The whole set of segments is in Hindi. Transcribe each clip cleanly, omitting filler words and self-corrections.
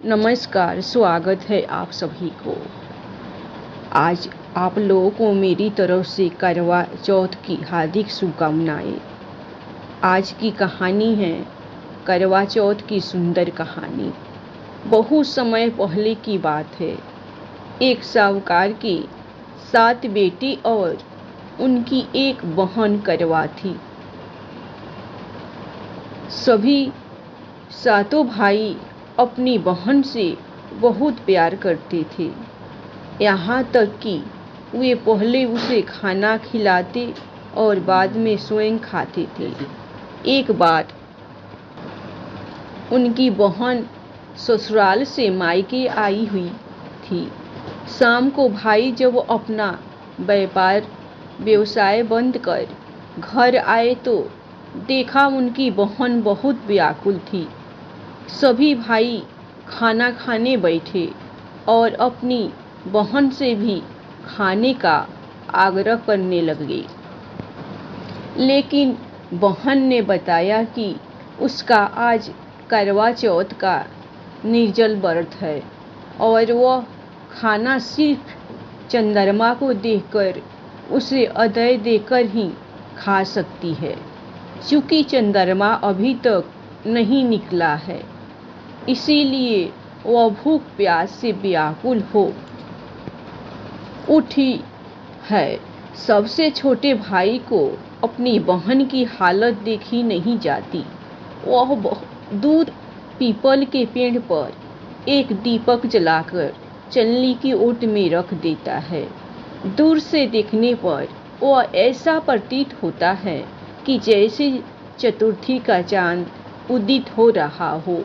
नमस्कार, स्वागत है आप सभी को। आज आप लोगों को मेरी तरफ से करवा चौथ की हार्दिक शुभकामनाएं। आज की कहानी है करवा चौथ की सुंदर कहानी। बहुत समय पहले की बात है। एक साहूकार की 7 बेटी और उनकी एक बहन करवा थी। सभी 7 भाई अपनी बहन से बहुत प्यार करते थे, यहाँ तक कि वे पहले उसे खाना खिलाते और बाद में स्वयं खाते थे। एक बार उनकी बहन ससुराल से मायके आई हुई थी। शाम को भाई जब अपना व्यवसाय बंद कर घर आए तो देखा उनकी बहन बहुत व्याकुल थी। सभी भाई खाना खाने बैठे और अपनी बहन से भी खाने का आग्रह करने लगे, लेकिन बहन ने बताया कि उसका आज करवा चौथ का निर्जल व्रत है और वह खाना सिर्फ चंद्रमा को देखकर उसे अदय देकर ही खा सकती है, क्योंकि चंद्रमा अभी तक नहीं निकला है। इसीलिए वह भूख प्यास से व्याकुल हो उठी है। सबसे छोटे भाई को अपनी बहन की हालत देखी नहीं जाती। वह दूर पीपल के पेड़ पर एक दीपक जलाकर चलनी की ओट में रख देता है। दूर से देखने पर वह ऐसा प्रतीत होता है कि जैसे चतुर्थी का चांद उदित हो रहा हो।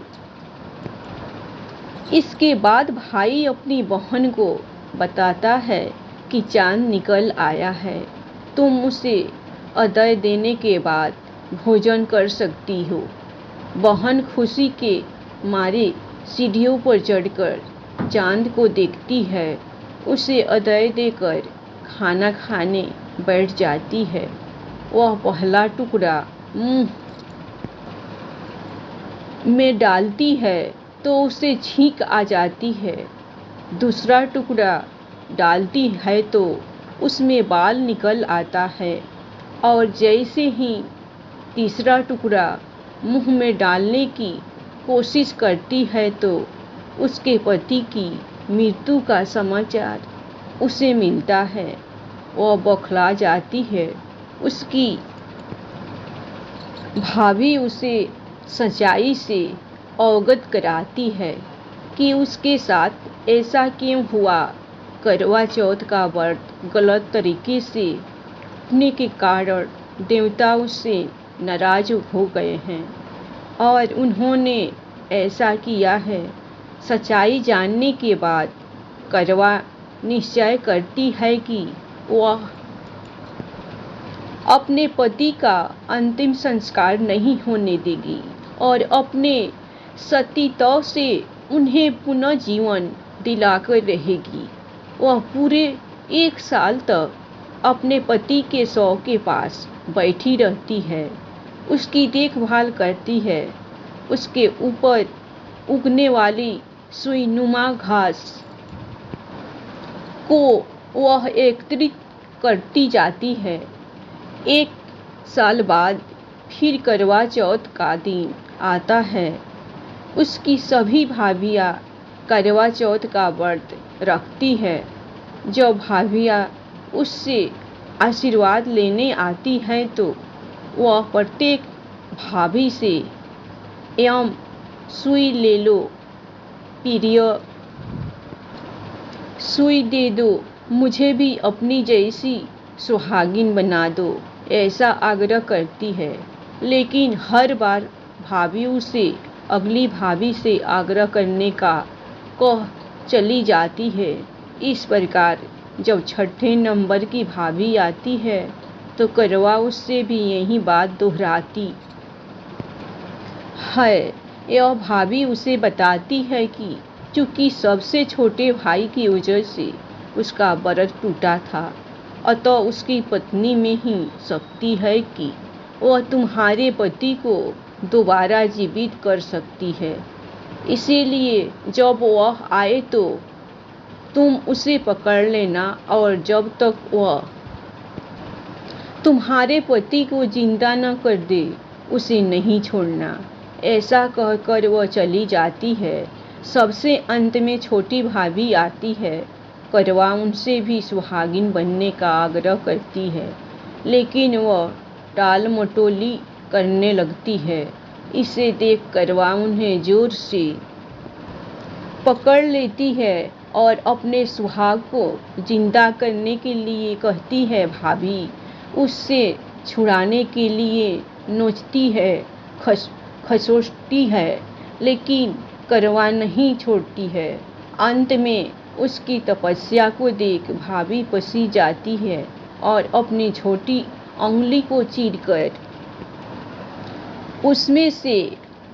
इसके बाद भाई अपनी बहन को बताता है कि चांद निकल आया है, तुम उसे अदय देने के बाद भोजन कर सकती हो। बहन खुशी के मारे सीढ़ियों पर चढ़कर चांद को देखती है, उसे अदय देकर खाना खाने बैठ जाती है। वह पहला टुकड़ा मुंह में डालती है तो उसे छींक आ जाती है। दूसरा टुकड़ा डालती है तो उसमें बाल निकल आता है और जैसे ही तीसरा टुकड़ा मुंह में डालने की कोशिश करती है तो उसके पति की मृत्यु का समाचार उसे मिलता है। वह बौखला जाती है। उसकी भाभी उसे सच्चाई से अवगत कराती है कि उसके साथ ऐसा क्यों हुआ। करवा चौथ का व्रत गलत तरीके से करने के कारण देवता उससे नाराज हो गए हैं और उन्होंने ऐसा किया है। सच्चाई जानने के बाद करवा निश्चय करती है कि वह अपने पति का अंतिम संस्कार नहीं होने देगी और अपने सतीत्व से उन्हें पुनः जीवन दिलाकर रहेगी। वह पूरे 1 साल तक अपने पति के शव के पास बैठी रहती है, उसकी देखभाल करती है। उसके ऊपर उगने वाली सुईनुमा घास को वह एकत्रित करती जाती है। 1 साल बाद फिर करवा चौथ का दिन आता है। उसकी सभी भाभियाँ करवा चौथ का व्रत रखती है। जब भाभियाँ उससे आशीर्वाद लेने आती हैं तो वह प्रत्येक भाभी से एवं सुई ले लो, प्रिय सुई दे दो, मुझे भी अपनी जैसी सुहागिन बना दो, ऐसा आग्रह करती है। लेकिन हर बार भाभी उसे अगली भाभी से आग्रह करने का कह चली जाती है। इस प्रकार जब छठे नंबर की भाभी आती है तो करवा उससे भी यही बात दोहराती है। यह भाभी उसे बताती है कि चूंकि सबसे छोटे भाई की वजह से उसका व्रत टूटा था, अतः उसकी पत्नी में ही शक्ति है कि वह तुम्हारे पति को दोबारा जीवित कर सकती है। इसीलिए जब वह आए तो तुम उसे पकड़ लेना और जब तक वह तुम्हारे पति को जिंदा न कर दे उसे नहीं छोड़ना। ऐसा कहकर वह चली जाती है। सबसे अंत में छोटी भाभी आती है। करवा उनसे भी सुहागिन बनने का आग्रह करती है, लेकिन वह टाल मटोली करने लगती है। इसे देख करवा उन्हें जोर से पकड़ लेती है और अपने सुहाग को जिंदा करने के लिए कहती है। भाभी उससे छुड़ाने के लिए नोचती है, खसोटती है, लेकिन करवा नहीं छोड़ती है। अंत में उसकी तपस्या को देख भाभी पसी जाती है और अपनी छोटी उंगली को चीरकर उसमें से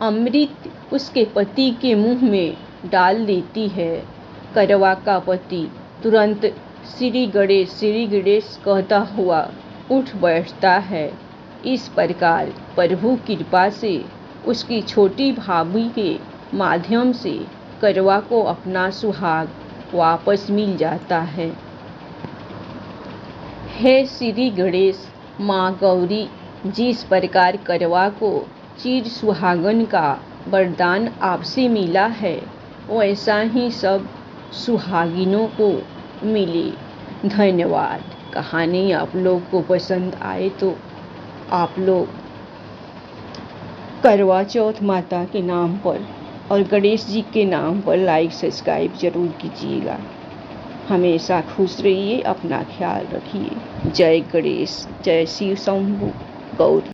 अमृत उसके पति के मुंह में डाल देती है। करवा का पति तुरंत श्री गणेश कहता हुआ उठ बैठता है। इस प्रकार प्रभु कृपा से उसकी छोटी भाभी के माध्यम से करवा को अपना सुहाग वापस मिल जाता है। हे श्री गणेश, माँ गौरी जिस प्रकार करवा को चिर सुहागन का वरदान आपसे मिला है, वैसा ही सब सुहागिनों को मिले। धन्यवाद। कहानी आप लोग को पसंद आए तो आप लोग करवा चौथ माता के नाम पर और गणेश जी के नाम पर लाइक सब्सक्राइब जरूर कीजिएगा। हमेशा खुश रहिए, अपना ख्याल रखिए। जय गणेश, जय शिव शंभु गौरी।